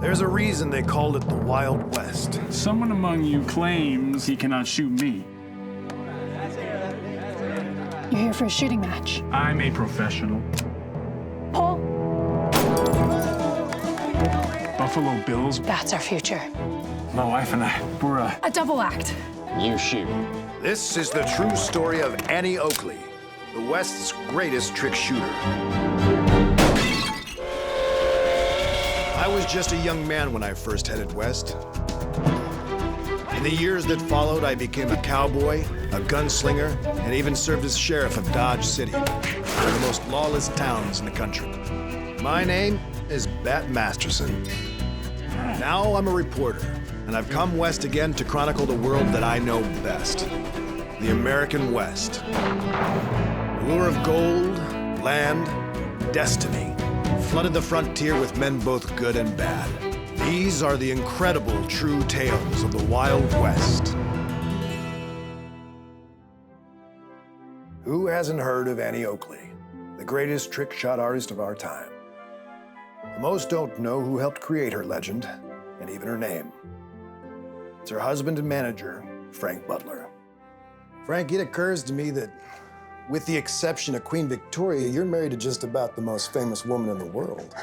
There's a reason they called it the Wild West. Someone among you claims he cannot shoot me. You're here for a shooting match. I'm a professional. Paul? Buffalo Bills. That's our future. My wife and I, we're A double act. You shoot. This is the true story of Annie Oakley, the West's greatest trick shooter. I was just a young man when I first headed west. In the years that followed, I became a cowboy, a gunslinger, and even served as sheriff of Dodge City, one of the most lawless towns in the country. My name is Bat Masterson. Now I'm a reporter, and I've come west again to chronicle the world that I know best, the American West. Lure of gold, land, destiny flooded the frontier with men both good and bad. These are the incredible true tales of the Wild West. Who hasn't heard of Annie Oakley, the greatest trick shot artist of our time? Most don't know who helped create her legend, and even her name. It's her husband and manager, Frank Butler. Frank, it occurs to me that, with the exception of Queen Victoria, you're married to just about the most famous woman in the world.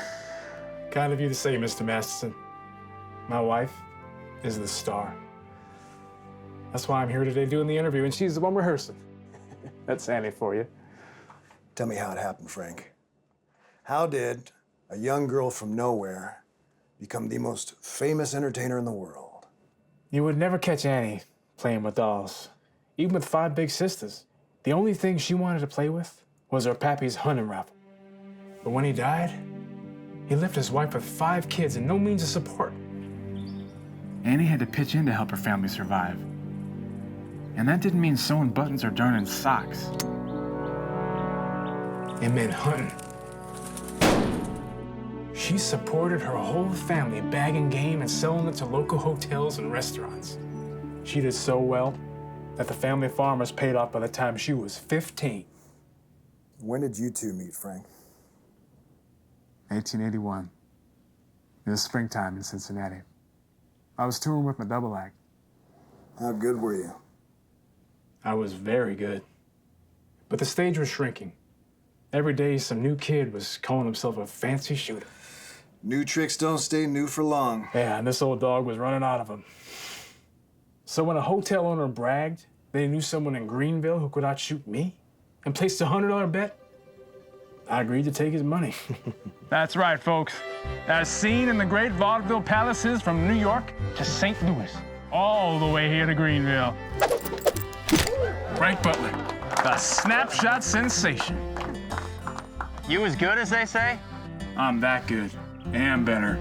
Kind of you to say, Mr. Masterson. My wife is the star. That's why I'm here today doing the interview, and she's the one rehearsing. That's Annie for you. Tell me how it happened, Frank. How did a young girl from nowhere become the most famous entertainer in the world? You would never catch Annie playing with dolls, even with 5 big sisters. The only thing she wanted to play with was her pappy's hunting rifle. But when he died, he left his wife with 5 kids and no means of support. Annie had to pitch in to help her family survive. And that didn't mean sewing buttons or darning socks. It meant hunting. She supported her whole family bagging game and selling it to local hotels and restaurants. She did so well that the family farmers paid off by the time she was 15. When did you two meet, Frank? 1881. It was springtime in Cincinnati. I was touring with my double act. How good were you? I was very good. But the stage was shrinking. Every day, some new kid was calling himself a fancy shooter. New tricks don't stay new for long. Yeah, and this old dog was running out of them. So when a hotel owner bragged they knew someone in Greenville who could outshoot me and placed a $100 bet, I agreed to take his money. That's right, folks. As seen in the great vaudeville palaces from New York to St. Louis, all the way here to Greenville. Frank Butler, the snapshot sensation. You as good as they say? I'm that good, and better.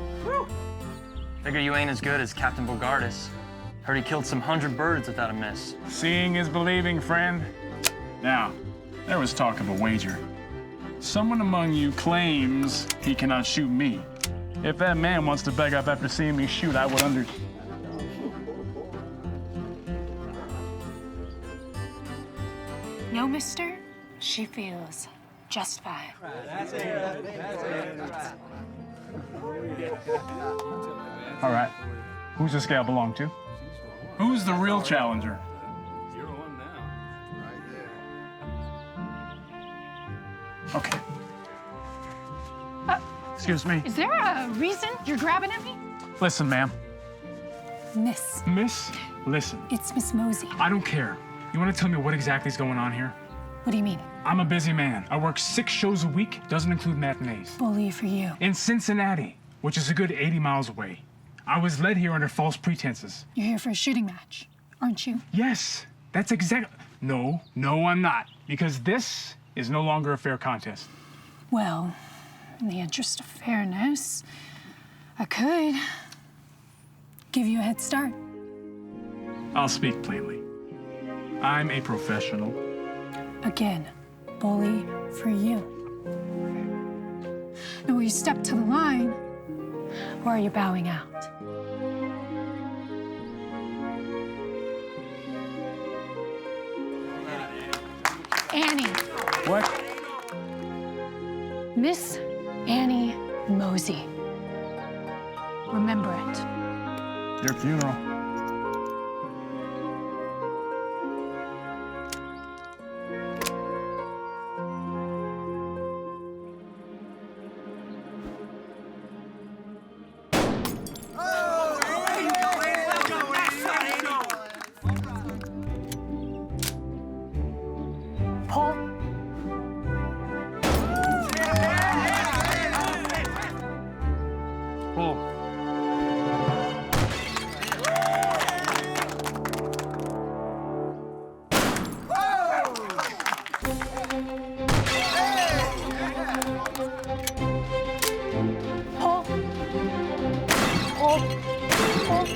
Figure you ain't as good as Captain Bogardus. Heard he killed some 100 birds without a miss. Seeing is believing, friend. Now, there was talk of a wager. Someone among you claims he cannot shoot me. If that man wants to beg up after seeing me shoot, I would No, mister. She feels just fine. All right. Who's the scale belong to? Who's the real challenger? You're on now. Okay. Excuse me. Is there a reason you're grabbing at me? Listen, ma'am. Miss. Miss, listen. It's Miss Mosey. I don't care. You want to tell me what exactly is going on here? What do you mean? I'm a busy man. I work 6 shows a week, doesn't include matinees. Bully for you. In Cincinnati, which is a good 80 miles away. I was led here under false pretenses. You're here for a shooting match, aren't you? Yes, that's exactly. No, I'm not. Because this is no longer a fair contest. Well, in the interest of fairness, I could give you a head start. I'll speak plainly. I'm a professional. Again, bully for you. Now, will you step to the line, or are you bowing out? Annie. What? Miss Annie Mosey. Remember it. Your funeral. Paul? Paul. Paul? Paul? Paul?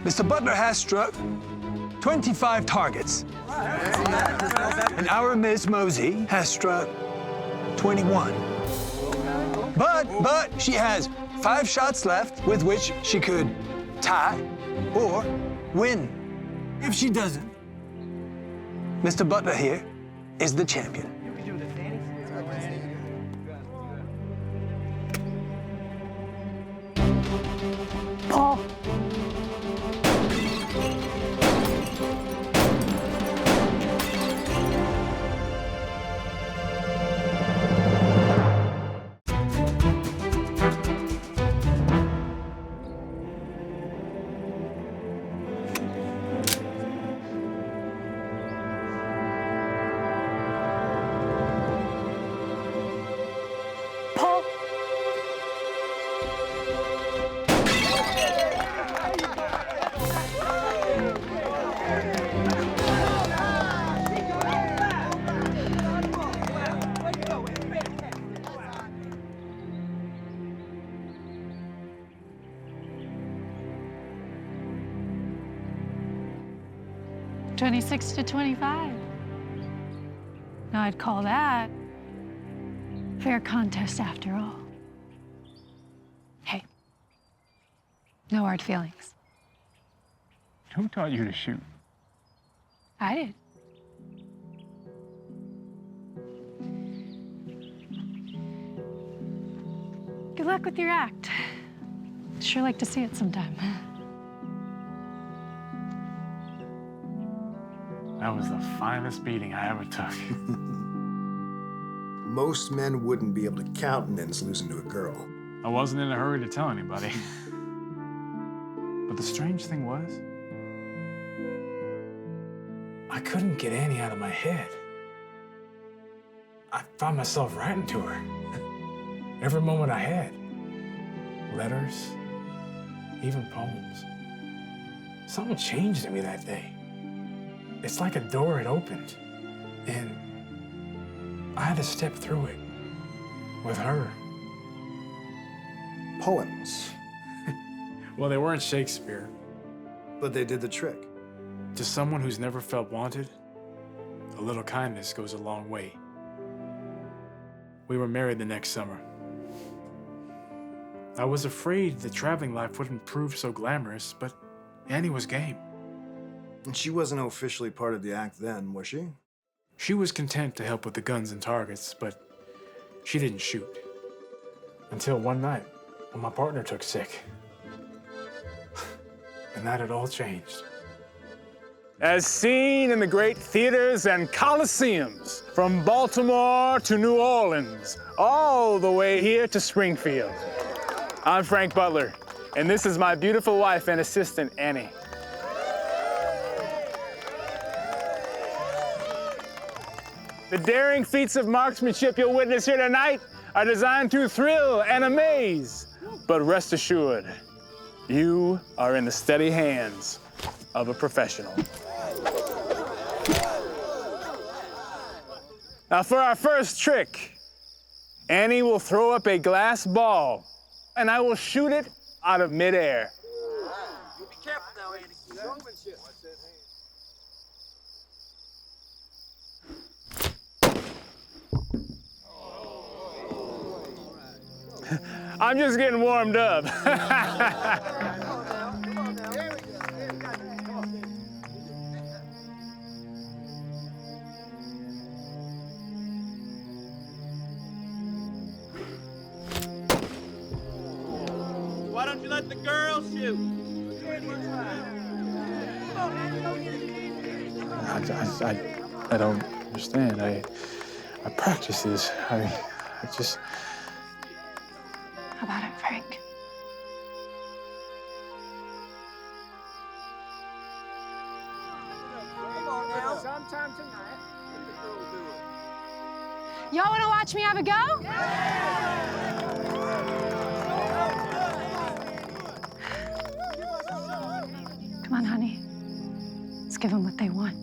Mr. Butler has struck 25 targets. And our Miss Mosey has struck 21. But she has 5 shots left with which she could tie or win. If she doesn't, Mr. Butler here is the champion. Paul? Paul? $26 to $25. Now I'd call that fair contest after all. Hey, no hard feelings. Who taught you to shoot? I did. Good luck with your act. Sure like to see it sometime. That was the finest beating I ever took. Most men wouldn't be able to countenance losing to a girl. I wasn't in a hurry to tell anybody. But the strange thing was, I couldn't get Annie out of my head. I found myself writing to her. Every moment I had. Letters, even poems. Something changed in me that day. It's like a door had opened, and I had to step through it with her. Poems. Well, they weren't Shakespeare. But they did the trick. To someone who's never felt wanted, a little kindness goes a long way. We were married the next summer. I was afraid the traveling life wouldn't prove so glamorous, but Annie was game. And she wasn't officially part of the act then, was she? She was content to help with the guns and targets, but she didn't shoot. Until one night, when my partner took sick. And that had all changed. As seen in the great theaters and coliseums, from Baltimore to New Orleans, all the way here to Springfield. I'm Frank Butler, and this is my beautiful wife and assistant, Annie. The daring feats of marksmanship you'll witness here tonight are designed to thrill and amaze. But rest assured, you are in the steady hands of a professional. Now for our first trick, Annie will throw up a glass ball, and I will shoot it out of midair. Be careful now, Andy. Showmanship. I'm just getting warmed up. You let the girls shoot. I don't understand. I practice this. I just. How about it, Frank? Sometime tonight. Y'all want to watch me have a go? Come on, honey. Let's give them what they want.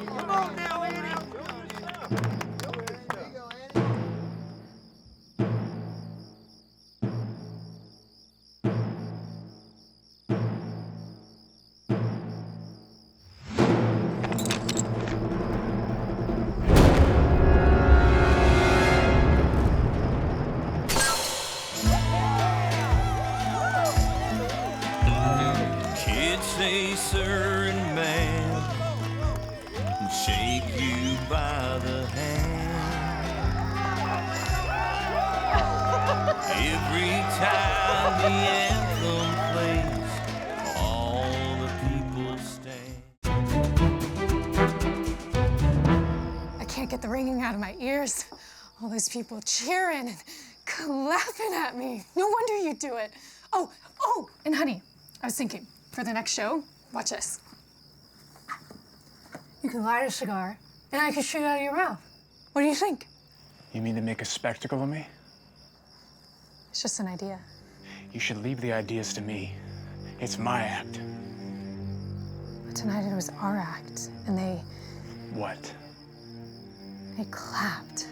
Come on now, Annie. Kids say sir and ma'am and shake you by the hand. Every time the anthem plays, all the people stand. I can't get the ringing out of my ears. All those people cheering and clapping at me. No wonder you do it. Oh, and honey, I was thinking, for the next show, watch this. You can light a cigar, and I can shoot it out of your mouth. What do you think? You mean to make a spectacle of me? It's just an idea. You should leave the ideas to me. It's my act. But tonight it was our act, and they What? clapped.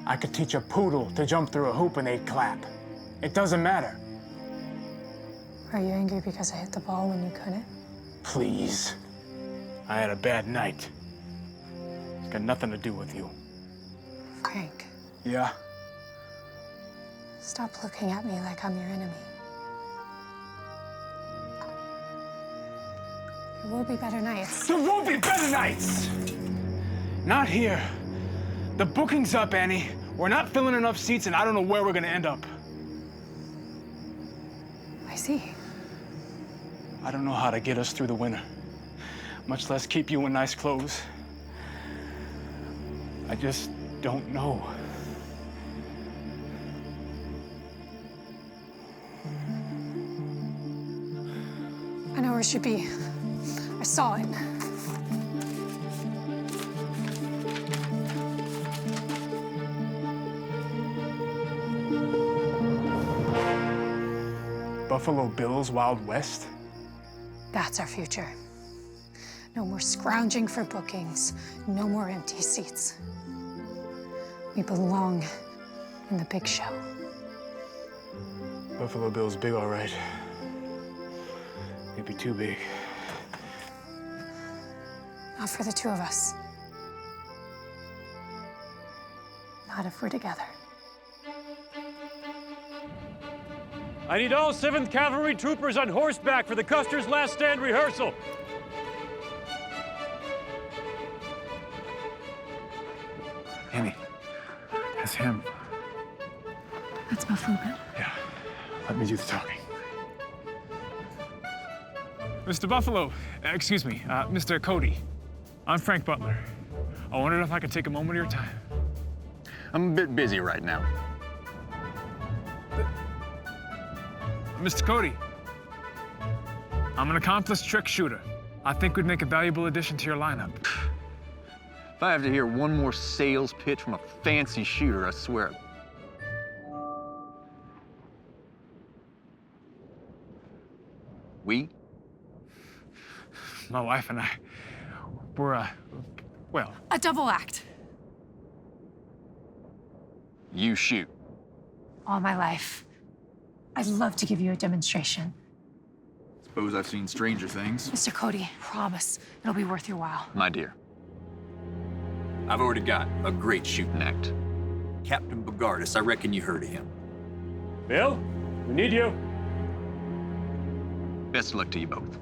I could teach a poodle to jump through a hoop and they'd clap. It doesn't matter. Are you angry because I hit the ball when you couldn't? Please. I had a bad night. It's got nothing to do with you. Frank, Yeah? stop looking at me like I'm your enemy. There will be better nights. There won't be better nights! Not here. The booking's up, Annie. We're not filling enough seats, and I don't know where we're gonna end up. I see. I don't know how to get us through the winter, much less keep you in nice clothes. I just don't know. I know where it should be. I saw it. Buffalo Bill's Wild West? That's our future. No more scrounging for bookings. No more empty seats. We belong in the big show. Buffalo Bill's big, all right. Maybe too big. Not for the two of us. Not if we're together. I need all 7th Cavalry troopers on horseback for the Custer's Last Stand rehearsal. Annie, that's him. That's Buffalo Bill. Yeah, let me do the talking. Mr. Buffalo, excuse me, Mr. Cody. I'm Frank Butler. I wondered if I could take a moment of your time. I'm a bit busy right now. Mr. Cody, I'm an accomplished trick shooter. I think we'd make a valuable addition to your lineup. If I have to hear one more sales pitch from a fancy shooter, I swear. We? My wife and I, we're, well, A double act. You shoot. All my life. I'd love to give you a demonstration. Suppose I've seen stranger things. Mr. Cody, promise it'll be worth your while. My dear, I've already got a great shooting act. Captain Bogardus. I reckon you heard of him. Bill, we need you. Best of luck to you both.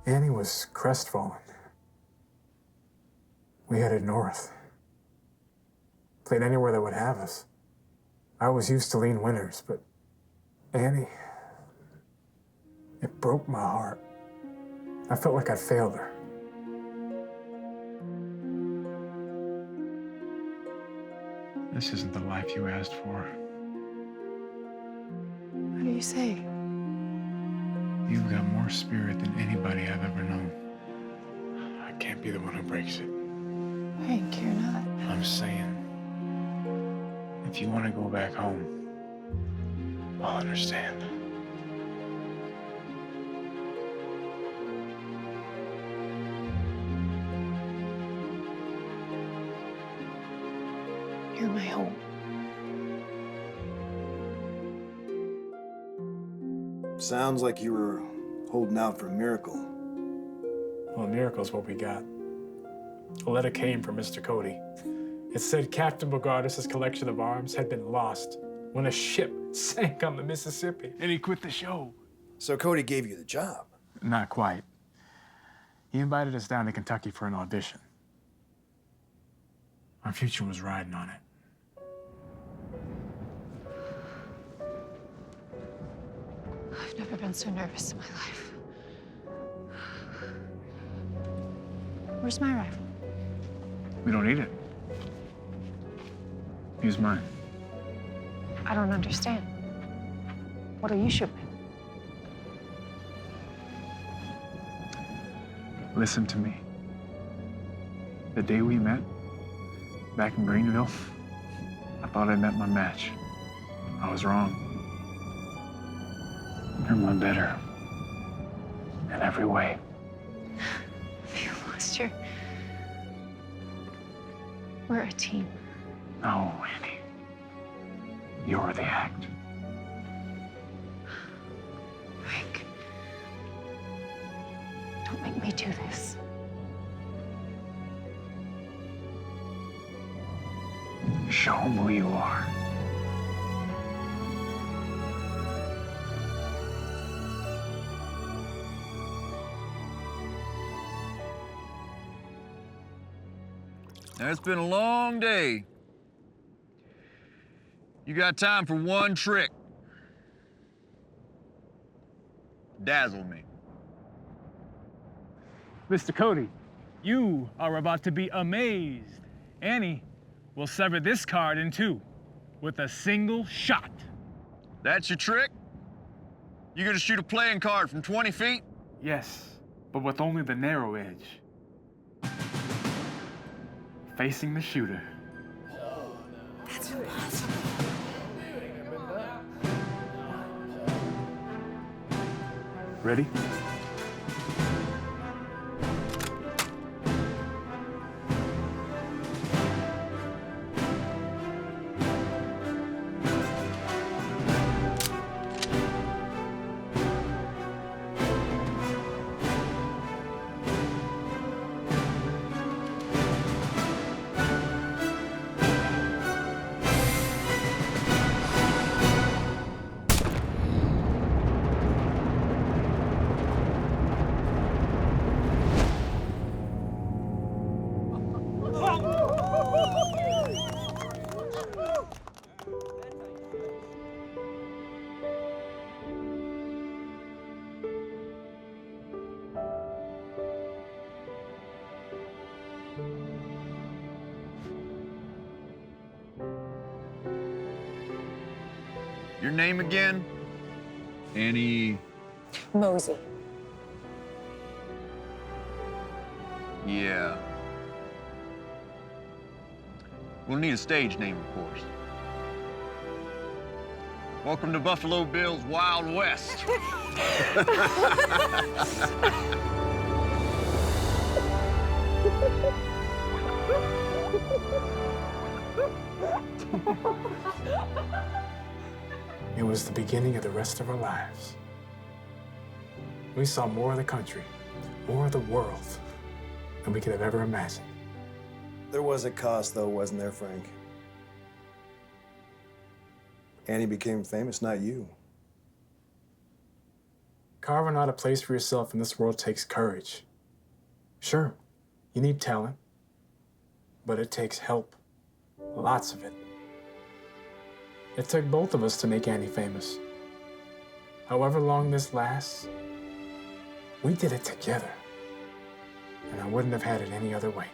Annie was crestfallen. We headed north. Played anywhere that would have us. I was used to lean winters, but Annie, it broke my heart. I felt like I failed her. This isn't the life you asked for. What do you say? You've got more spirit than anybody I've ever known. I can't be the one who breaks it. Hank, you're not. I'm saying, if you want to go back home, I'll understand. You're my home. Sounds like you were holding out for a miracle. Well, a miracle's what we got. A letter came from Mr. Cody. It said Captain Bogardus' collection of arms had been lost when a ship sank on the Mississippi, and he quit the show. So Cody gave you the job? Not quite. He invited us down to Kentucky for an audition. Our future was riding on it. I've never been so nervous in my life. Where's my rifle? We don't need it. Use mine. I don't understand. What'll you shoot me? Listen to me. The day we met, back in Greenville, I thought I met my match. I was wrong. You're my better. In every way. You lost your... We're a team. No, Annie. You're the act. Rick. Don't make me do this. Show them who you are. Now, it's been a long day. You got time for one trick. Dazzle me. Mr. Cody, you are about to be amazed. Annie will sever this card in two with a single shot. That's your trick? You gonna shoot a playing card from 20 feet? Yes, but with only the narrow edge. Facing the shooter. That's impossible. Ready? Your name again? Annie... Mosey. Yeah. We'll need a stage name, of course. Welcome to Buffalo Bill's Wild West. It was the beginning of the rest of our lives. We saw more of the country, more of the world than we could have ever imagined. There was a cost, though, wasn't there, Frank? Annie became famous, not you. Carving out a place for yourself in this world takes courage. Sure, you need talent, but it takes help. Lots of it. It took both of us to make Annie famous. However long this lasts, we did it together. And I wouldn't have had it any other way.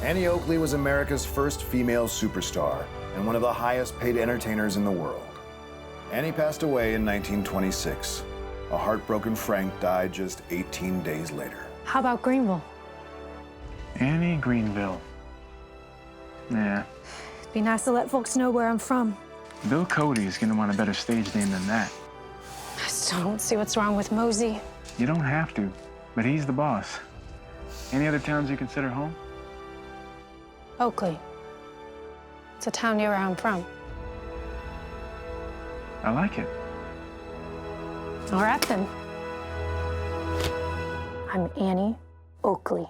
Annie Oakley was America's first female superstar and one of the highest paid entertainers in the world. Annie passed away in 1926. A heartbroken Frank died just 18 days later. How about Greenville? Annie Greenville. Nah. Be nice to let folks know where I'm from. Bill Cody is gonna want a better stage name than that. I still don't see what's wrong with Mosey. You don't have to, but he's the boss. Any other towns you consider home? Oakley. It's a town near where I'm from. I like it. All right, then. I'm Annie Oakley.